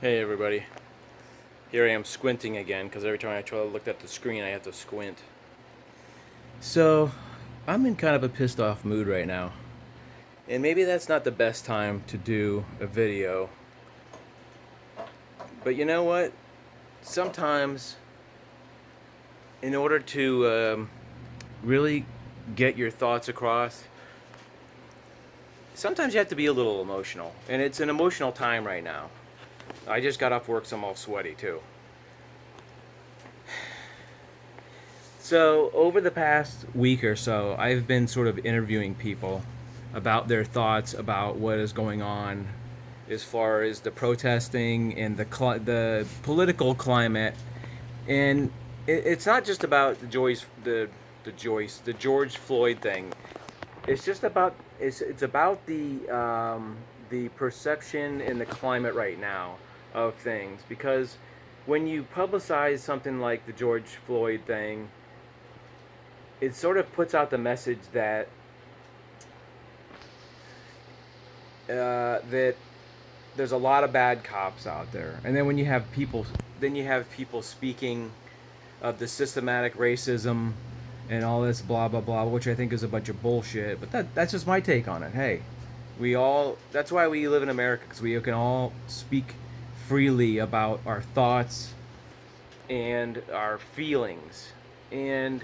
Hey everybody. Here I am squinting again because every time I try to look at the screen I have to squint. So, I'm in kind of a pissed off mood right now. And maybe that's not the best time to do a video. But you know what? Sometimes, in order to really get your thoughts across, sometimes you have to be a little emotional. And it's an emotional time right now. I just got off work, so I'm all sweaty too. So, over the past week or so, I've been sort of interviewing people about their thoughts about what is going on as far as the protesting and the political climate. And it's not just about the George Floyd thing. It's just about it's about the perception and the climate right now of things, because when you publicize something like the George Floyd thing, it sort of puts out the message that that there's a lot of bad cops out there, and then when you have people speaking of the systematic racism and all this blah blah blah, which I think is a bunch of bullshit. But that's just my take on it. Hey, we all that's why we live in America, because we can all speak freely about our thoughts and our feelings. And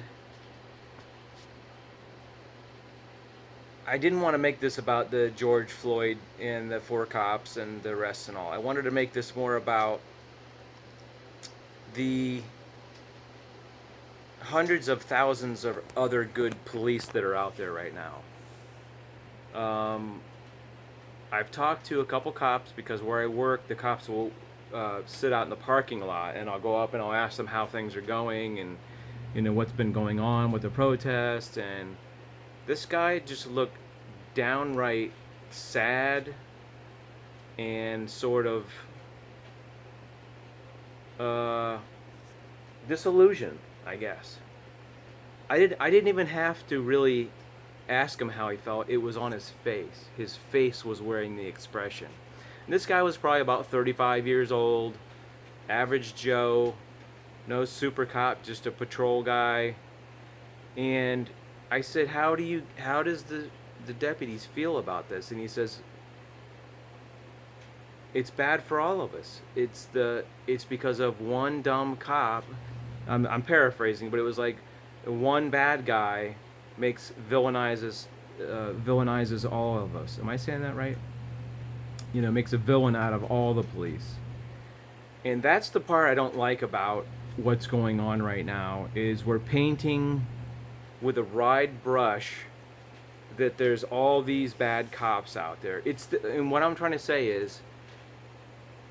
I didn't want to make this about the George Floyd and the four cops and the arrests and all. I wanted to make this more about the hundreds of thousands of other good police that are out there right now. I've talked to a couple cops, because where I work, the cops will sit out in the parking lot, and I'll go up and I'll ask them how things are going and what's been going on with the protest. And this guy just looked downright sad and sort of uh, disillusioned, I guess. I didn't even have to really ask him how he felt. It was on his face. His face was wearing the expression. And this guy was probably about 35 years old, average Joe, no super cop, just a patrol guy. And I said, how does the deputies feel about this? And he says, it's bad for all of us. It's because of one dumb cop. I'm paraphrasing, but it was like one bad guy makes villainizes all of us. Am I saying that right? Makes a villain out of all the police. And that's the part I don't like about what's going on right now, is we're painting with a wide brush that there's all these bad cops out there. And what I'm trying to say is,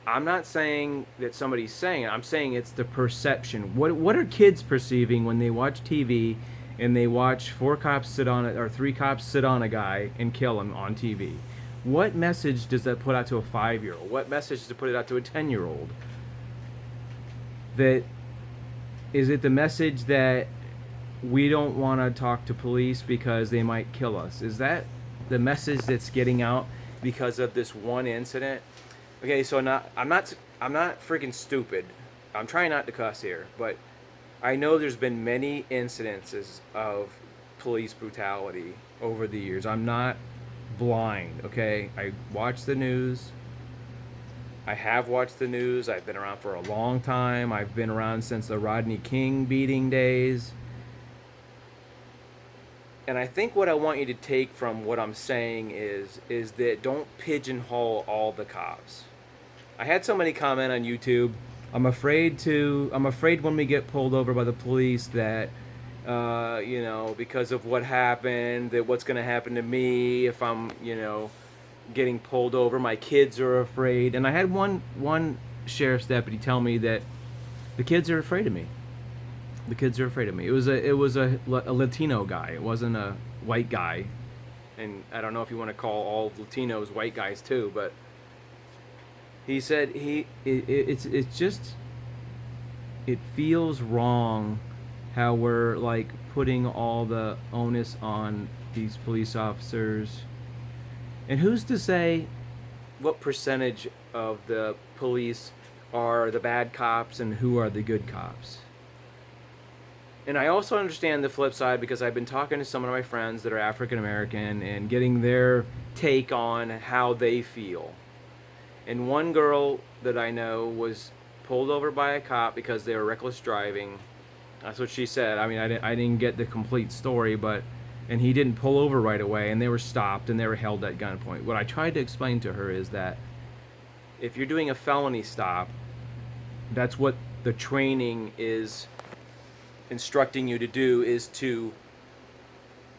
I'm not saying that somebody's saying it. I'm saying it's the perception. What are kids perceiving when they watch TV and they watch four cops sit on it, or three cops sit on a guy and kill him on TV? What message does that put out to a 5-year-old? What message does it put it out to a 10-year-old? That is it the message that we don't want to talk to police because they might kill us? Is that the message that's getting out because of this one incident? Okay, so I'm not freaking stupid. I'm trying not to cuss here, but I know there's been many incidences of police brutality over the years. I'm not blind, okay? I watch the news. I have watched the news. I've been around for a long time. I've been around since the Rodney King beating days. And I think what I want you to take from what I'm saying is that don't pigeonhole all the cops. I had somebody comment on YouTube, I'm afraid when we get pulled over by the police that because of what happened, that what's going to happen to me if I'm, getting pulled over. My kids are afraid. And I had one sheriff's deputy tell me that the kids are afraid of me. The kids are afraid of me. It was a Latino guy. It wasn't a white guy. And I don't know if you want to call all Latinos white guys too, but he said it's just, it feels wrong how we're like putting all the onus on these police officers. And who's to say what percentage of the police are the bad cops and who are the good cops. And I also understand the flip side because I've been talking to some of my friends that are African American and getting their take on how they feel. And one girl that I know was pulled over by a cop because they were reckless driving. That's what she said. I mean, I didn't get the complete story, but and he didn't pull over right away, and they were stopped and they were held at gunpoint. What I tried to explain to her is that if you're doing a felony stop, that's what the training is instructing you to do, is to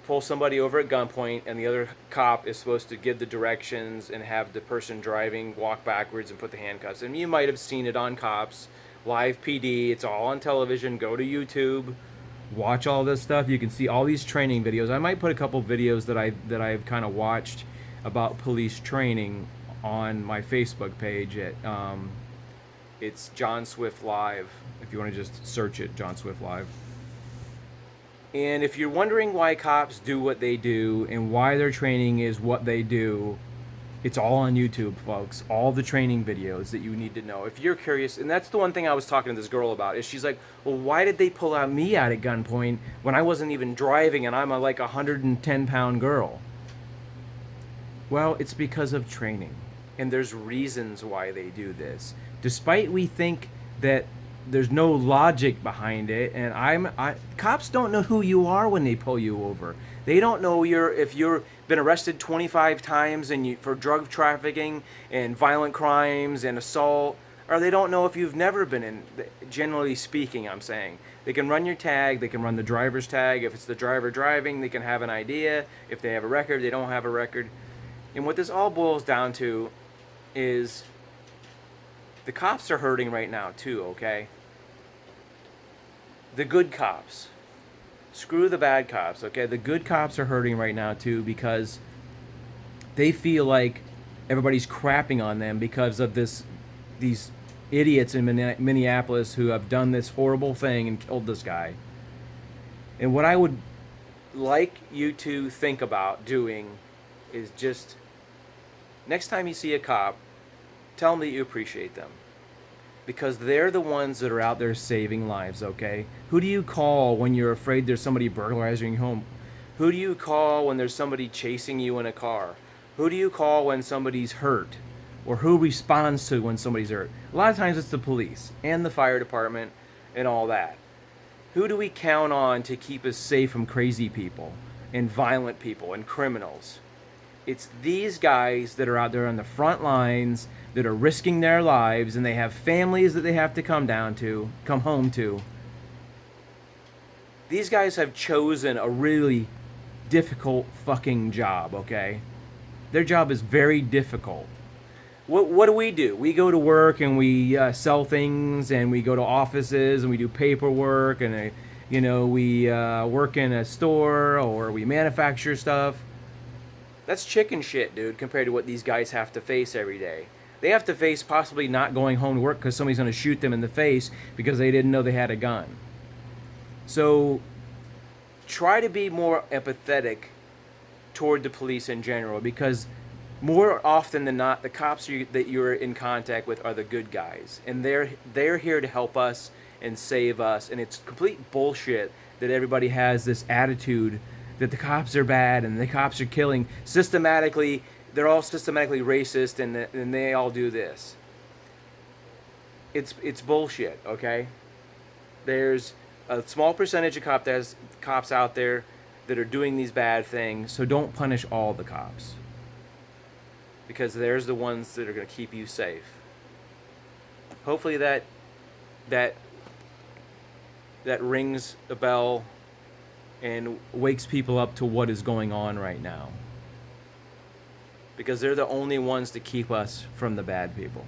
pull somebody over at gunpoint, and the other cop is supposed to give the directions and have the person driving walk backwards and put the handcuffs. And you might have seen it on Cops, Live PD. It's all on television. Go to YouTube, watch all this stuff. You can see all these training videos. I might put a couple videos that I've kind of watched about police training on my Facebook page. It's John Swift Live. If you want to just search it, John Swift Live. And if you're wondering why cops do what they do and why their training is what they do, it's all on YouTube, folks. All the training videos that you need to know. If you're curious, and that's the one thing I was talking to this girl about, is she's like, well, why did they pull out me out at gunpoint when I wasn't even driving and I'm like a 110-pound girl? Well, it's because of training. And there's reasons why they do this. Despite we think that there's no logic behind it, and cops don't know who you are when they pull you over. They don't know if you've been arrested 25 times for drug trafficking and violent crimes and assault, or they don't know if you've never been in. Generally speaking, I'm saying they can run your tag, they can run the driver's tag. If it's the driver driving, they can have an idea. If they have a record, they don't have a record. And what this all boils down to is the cops are hurting right now too, okay? The good cops. Screw the bad cops, okay? The good cops are hurting right now too because they feel like everybody's crapping on them because of these idiots in Minneapolis who have done this horrible thing and killed this guy. And what I would like you to think about doing is just next time you see a cop, tell them that you appreciate them. Because they're the ones that are out there saving lives, okay? Who do you call when you're afraid there's somebody burglarizing your home? Who do you call when there's somebody chasing you in a car? Who do you call when somebody's hurt? Or who responds to when somebody's hurt? A lot of times it's the police and the fire department and all that. Who do we count on to keep us safe from crazy people and violent people and criminals? It's these guys that are out there on the front lines that are risking their lives, and they have families that they have to come home to. These guys have chosen a really difficult fucking job, okay? Their job is very difficult. What do? We go to work and we sell things, and we go to offices and we do paperwork, and we work in a store, or we manufacture stuff. That's chicken shit, dude, compared to what these guys have to face every day. They have to face possibly not going home to work because somebody's going to shoot them in the face because they didn't know they had a gun. So try to be more empathetic toward the police in general, because more often than not, the cops that you're in contact with are the good guys, and they're here to help us and save us. And it's complete bullshit that everybody has this attitude that the cops are bad and the cops are killing systematically. They're all systematically racist, and they all do this. It's bullshit, okay? There's a small percentage of cops out there that are doing these bad things, so don't punish all the cops, because there's the ones that are going to keep you safe. Hopefully that rings a bell and wakes people up to what is going on right now, because they're the only ones to keep us from the bad people.